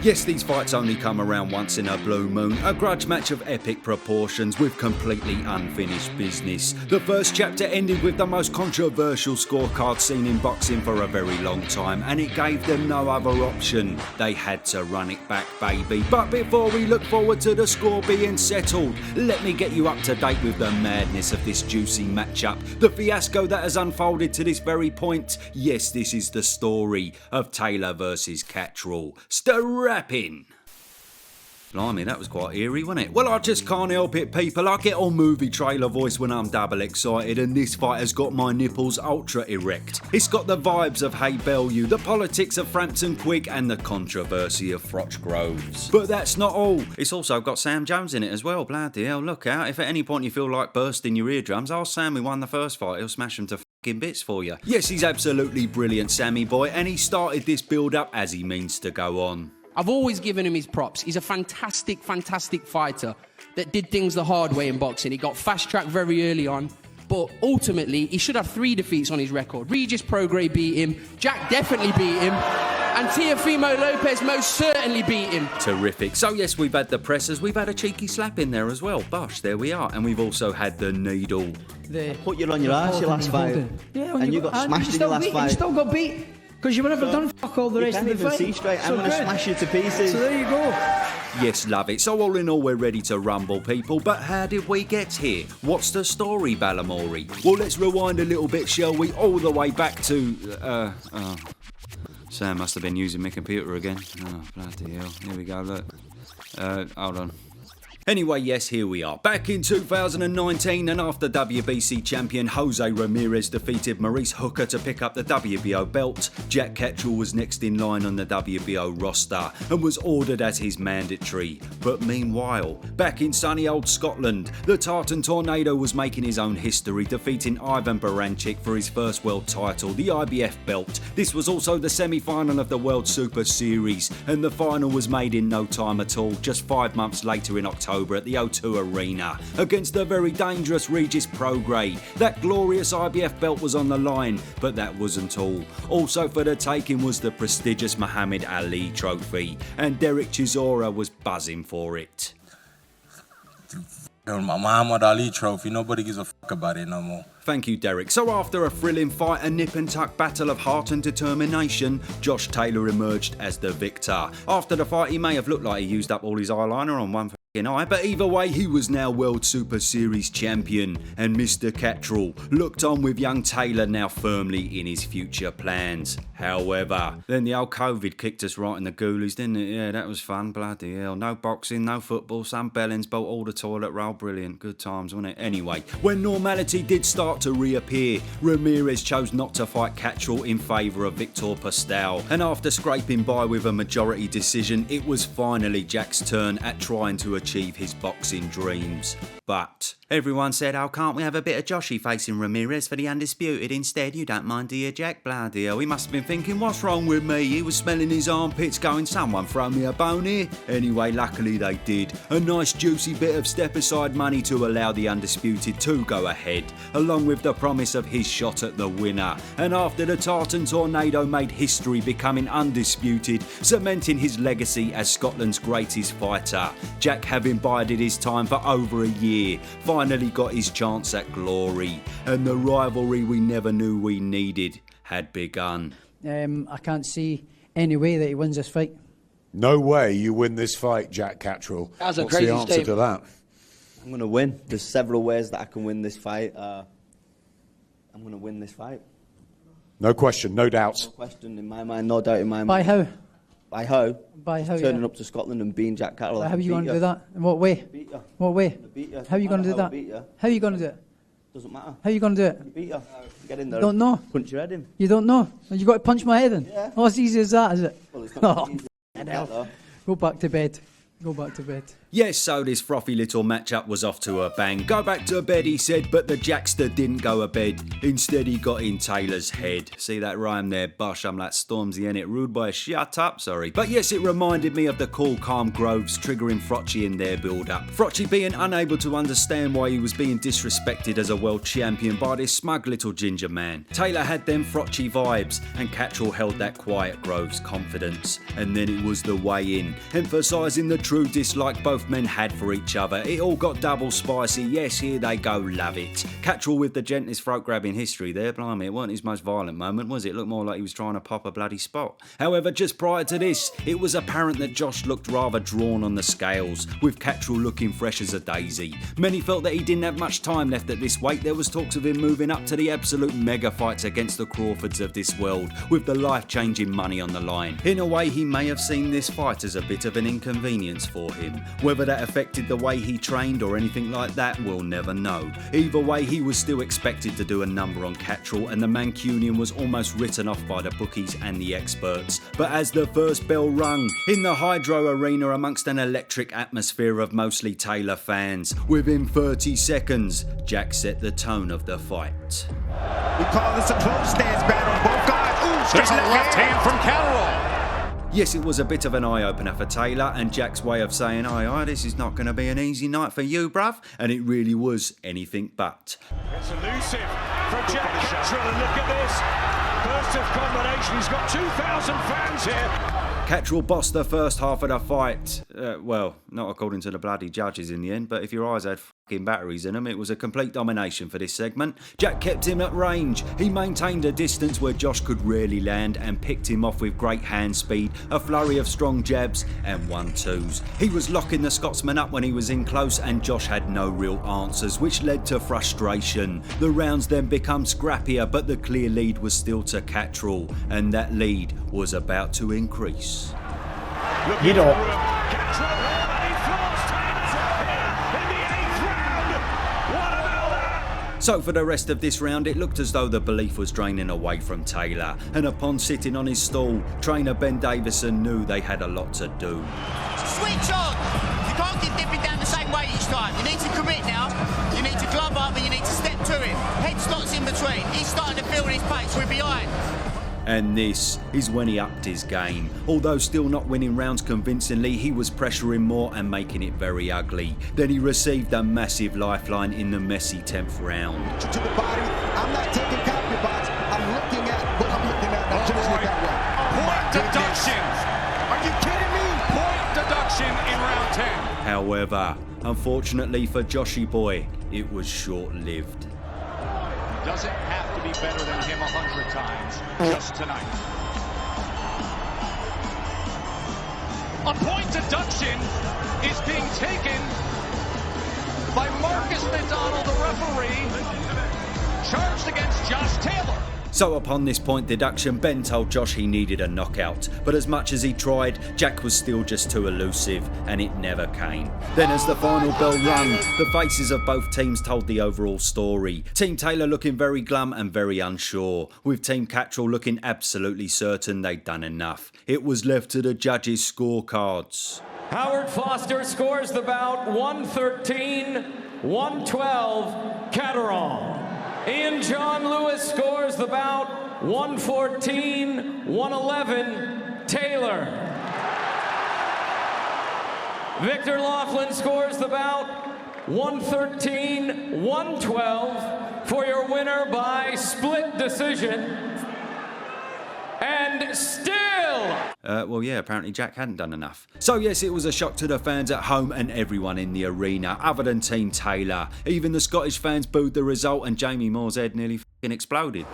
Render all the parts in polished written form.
Yes, these fights only come around once in a blue moon, a grudge match of epic proportions with completely unfinished business. The first chapter ended with the most controversial scorecard seen in boxing for a very long time, and it gave them no other option. They had to run it back, baby. But before we look forward to the score being settled, let me get you up to date with the madness of this juicy matchup, the fiasco that has unfolded to this very point. Yes, this is the story of Taylor versus Catterall. Strapping. Blimey, that was quite eerie, wasn't it? Well, I just can't help it, people. I get on movie trailer voice when I'm double excited, and this fight has got my nipples ultra erect. It's got the vibes of Hay Bellew, the politics of Frampton Quig, and the controversy of Froch Groves. But that's not all. It's also got Sam Jones in it as well. Bloody hell, look out. If at any point you feel like bursting your eardrums, ask Sam who won the first fight. He'll smash them to f***ing bits for you. Yes, he's absolutely brilliant, Sammy boy, and he started this build-up as he means to go on. I've always given him his props. He's a fantastic fighter that did things the hard way in boxing. He got fast-tracked very early on, but ultimately, he should have 3 defeats on his record. Regis Prograis beat him, Jack definitely beat him, and Teofimo Lopez most certainly beat him. Terrific. So yes, we've had the pressers, we've had a cheeky slap in there as well. Bosh, there we are. And we've also had the needle. Put you on your ass your last fight. Yeah, and you got smashed in your last fight. You still got beat. Because you were never done fuck all the rest of the fight. You can't even see straight. I'm going to smash you to pieces. So there you go. Yes, love it. So all in all, we're ready to rumble, people. But how did we get here? What's the story, Balamori? Well, let's rewind a little bit, shall we? All the way back to... Sam must have been using my computer again. Oh, bloody hell. Here we go, look. Hold on. Anyway, yes, here we are. Back in 2019, and after WBC champion Jose Ramirez defeated Maurice Hooker to pick up the WBO belt, Jack Catterall was next in line on the WBO roster and was ordered as his mandatory. But meanwhile, back in sunny old Scotland, the Tartan Tornado was making his own history, defeating Ivan Baranchyk for his first world title, the IBF belt. This was also the semi-final of the World Super Series, and the final was made in no time at all, just 5 months later in October at the O2 Arena against the very dangerous Regis Prograis. That glorious IBF belt was on the line, but that wasn't all. Also for the taking was the prestigious Muhammad Ali trophy, and Derek Chisora was buzzing for it. My Muhammad Ali trophy, nobody gives a fuck about it no more. Thank you, Derek. So after a thrilling fight, a nip and tuck battle of heart and determination, Josh Taylor emerged as the victor. After the fight, he may have looked like he used up all his eyeliner on one eye, but either way, he was now World Super Series champion, and Mr. Catterall looked on with young Taylor now firmly in his future plans. However, then the old COVID kicked us right in the ghoulies, didn't it? Yeah, that was fun, bloody hell. No boxing, no football, Sam Bellins built all the toilet roll, brilliant, good times, wasn't it? Anyway, when normality did start to reappear, Ramirez chose not to fight Catterall in favour of Victor Postal, and after scraping by with a majority decision, it was finally Jack's turn at trying to achieve his boxing dreams. But everyone said, oh, can't we have a bit of Joshy facing Ramirez for the undisputed instead? You don't mind, do you, Jack? Bloody hell, he must have been thinking, what's wrong with me? He was smelling his armpits going, someone throw me a bone here. Anyway, luckily they did. A nice juicy bit of step-aside money to allow the undisputed to go ahead, along with the promise of his shot at the winner. And after the Tartan Tornado made history, becoming undisputed, cementing his legacy as Scotland's greatest fighter, Jack, having bided his time for over a year, finally got his chance at glory, and the rivalry we never knew we needed had begun. I can't see any way that he wins this fight. No way you win this fight, Jack Catterall. That's a What's crazy the answer statement to that? I'm going to win. There's several ways that I can win this fight. I'm going to win this fight. No question, no doubts. No question in my mind, no doubt in my mind. By how? By how? By how, Turning yeah. up to Scotland and being Jack Catterall. How are you going to do that? In what way? Beat you. What way? Beat you. How are you going to do How I that? beat you. How are you going to do it? Doesn't matter. How are you going to do it? Beat you. Get in there. Don't know. Punch your head in. You don't know? You got to punch my head in? Yeah. Oh, it's easy as that, is it? Well, it's not easy. Go back to bed. Go back to bed. Yes, so this frothy little matchup was off to a bang. Go back to bed, he said, but the Jackster didn't go to bed. Instead, he got in Taylor's head. See that rhyme there? Bosh, I'm like Stormzy, innit? Rude boy, shut up, sorry. But yes, it reminded me of the cool, calm Groves triggering Frotchy in their build-up. Frotchy being unable to understand why he was being disrespected as a world champion by this smug little ginger man. Taylor had them Frotchy vibes, and Catterall held that quiet Groves confidence. And then it was the way in, emphasising the true dislike both men had for each other. It all got double spicy. Yes, here they go, love it. Catterall with the gentlest throat grab in history there. Blimey, it wasn't his most violent moment, was it? It looked more like he was trying to pop a bloody spot. However, just prior to this, it was apparent that Josh looked rather drawn on the scales, with Catterall looking fresh as a daisy. Many felt that he didn't have much time left at this weight. There was talks of him moving up to the absolute mega fights against the Crawfords of this world, with the life-changing money on the line. In a way, he may have seen this fight as a bit of an inconvenience for him. Whether that affected the way he trained or anything like that, we'll never know. Either way, he was still expected to do a number on Catterall, and the Mancunian was almost written off by the bookies and the experts. But as the first bell rung, in the Hydro Arena amongst an electric atmosphere of mostly Taylor fans, within 30 seconds, Jack set the tone of the fight. We call this a close stance battle. Both guys. Ooh, there's a left hand from Catterall. Yes, it was a bit of an eye-opener for Taylor and Jack's way of saying, aye, this is not going to be an easy night for you, bruv. And it really was anything but. It's elusive from Jack Catterall, and look at this. Burst of combination. He's got 2,000 fans here. Catterall bossed the first half of the fight. Well, not according to the bloody judges in the end, but if your eyes had fucking batteries in them, it was a complete domination for this segment. Jack kept him at range. He maintained a distance where Josh could rarely land and picked him off with great hand speed, a flurry of strong jabs and 1-2s. He was locking the Scotsman up when he was in close, and Josh had no real answers, which led to frustration. The rounds then become scrappier, but the clear lead was still to Catterall, and that lead was about to increase. You know. Catterall, and he floors Taylor in the 8th round. What about that? So for the rest of this round, it looked as though the belief was draining away from Taylor, and upon sitting on his stool, trainer Ben Davison knew they had a lot to do. Switch on! You can't keep dipping down the same way each time. You need to commit now. You need to glove up and you need to step to him. Head slots in between. He's starting to feel his pace. We're behind. And this is when he upped his game. Although still not winning rounds convincingly, he was pressuring more and making it very ugly. Then he received a massive lifeline in the messy 10th round. To the body. I'm not taking copy bots. I'm looking at what I'm looking at. Now, just look that way. Point deduction. Are you kidding me? Point deduction in round 10. However, unfortunately for Joshy Boy, it was short-lived. Doesn't have to be better than him 100 times just tonight. A point deduction is being taken by Marcus McDonald, the referee, charged against Josh Taylor. So upon this point deduction, Ben told Josh he needed a knockout, but as much as he tried, Jack was still just too elusive, and it never came. Then as the final bell rung, the faces of both teams told the overall story. Team Taylor looking very glum and very unsure, with Team Catterall looking absolutely certain they'd done enough. It was left to the judges' scorecards. Howard Foster scores the bout 113-112 Catterall. Ian John Lewis scores the bout 114-111 Taylor. Victor Laughlin scores the bout 113-112 for your winner by split decision. And still... Well, yeah, apparently Jack hadn't done enough. So yes, it was a shock to the fans at home and everyone in the arena, other than Team Taylor. Even the Scottish fans booed the result, and Jamie Moore's head nearly f***ing exploded.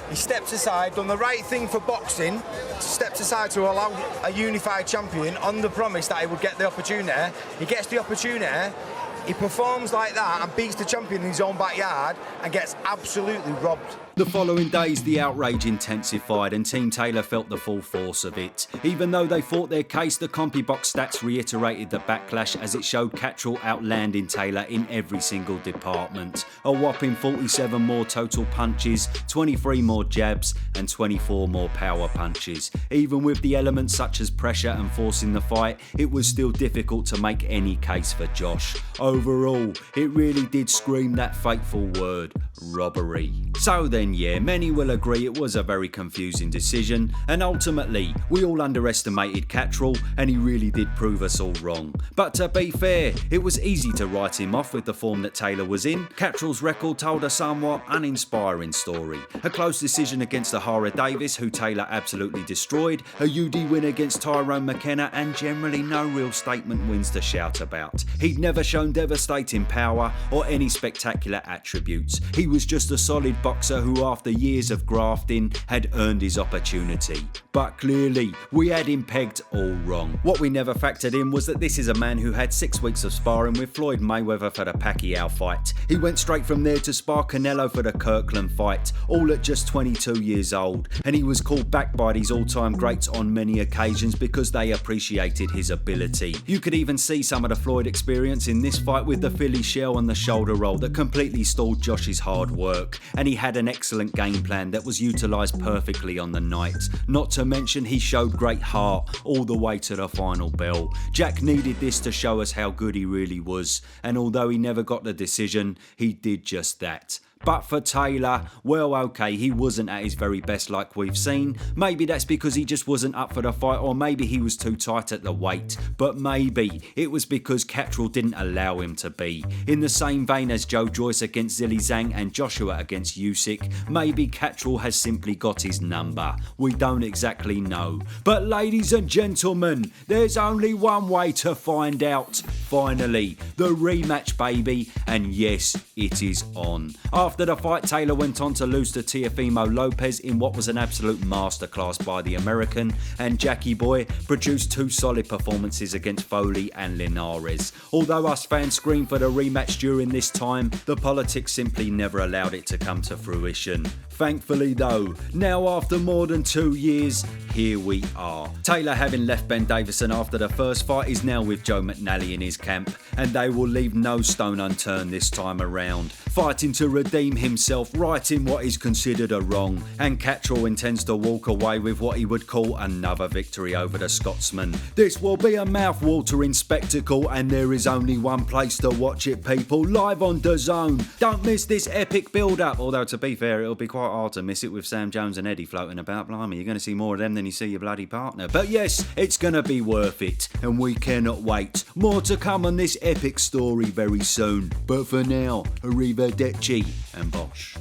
He steps aside, done the right thing for boxing, stepped aside to allow a unified champion on the promise that he would get the opportunity. He gets the opportunity, he performs like that and beats the champion in his own backyard and gets absolutely robbed. The following days, the outrage intensified and Team Taylor felt the full force of it. Even though they fought their case, the CompuBox stats reiterated the backlash as it showed Catterall outlanding Taylor in every single department. A whopping 47 more total punches, 23 more jabs and 24 more power punches. Even with the elements such as pressure and forcing the fight, it was still difficult to make any case for Josh. Overall, it really did scream that fateful word, robbery. So then, yeah, many will agree it was a very confusing decision, and ultimately we all underestimated Catterall and he really did prove us all wrong. But to be fair, it was easy to write him off with the form that Taylor was in. Catterall's record told a somewhat uninspiring story. A close decision against Ahara Davis, who Taylor absolutely destroyed, a UD win against Tyrone McKenna, and generally no real statement wins to shout about. He'd never shown devastating power or any spectacular attributes. He was just a solid boxer who, after years of grafting, had earned his opportunity. But clearly, we had him pegged all wrong. What we never factored in was that this is a man who had 6 weeks of sparring with Floyd Mayweather for the Pacquiao fight. He went straight from there to spar Canelo for the Kirkland fight, all at just 22 years old, and he was called back by these all-time greats on many occasions because they appreciated his ability. You could even see some of the Floyd experience in this fight with the Philly shell and the shoulder roll that completely stalled Josh's hard work, and he had an excellent game plan that was utilised perfectly on the night. Not to mention he showed great heart all the way to the final bell. Jack needed this to show us how good he really was, and although he never got the decision, he did just that. But for Taylor, well, okay, he wasn't at his very best like we've seen. Maybe that's because he just wasn't up for the fight, or maybe he was too tight at the weight. But maybe it was because Catterall didn't allow him to be. In the same vein as Joe Joyce against Zhilei Zhang and Joshua against Usyk, maybe Catterall has simply got his number. We don't exactly know. But ladies and gentlemen, there's only one way to find out. Finally, the rematch, baby, and yes, it is on. After the fight, Taylor went on to lose to Teofimo Lopez in what was an absolute masterclass by the American, and Jackie Boy produced 2 solid performances against Foley and Linares. Although us fans screamed for the rematch during this time, the politics simply never allowed it to come to fruition. Thankfully though, now after more than 2 years, here we are. Taylor, having left Ben Davison after the first fight, is now with Joe McNally in his camp, and they will leave no stone unturned this time around, fighting to redeem himself, righting what is considered a wrong, and Catterall intends to walk away with what he would call another victory over the Scotsman. This will be a mouth-watering spectacle, and there is only one place to watch it, people, live on DAZN. Don't miss this epic build-up, although to be fair, it'll be quite hard to miss it with Sam Jones and Eddie floating about. Blimey, you're going to see more of them than you see your bloody partner. But yes, it's going to be worth it, and we cannot wait. More to come on this epic story very soon. But for now, arrivederci and bosh.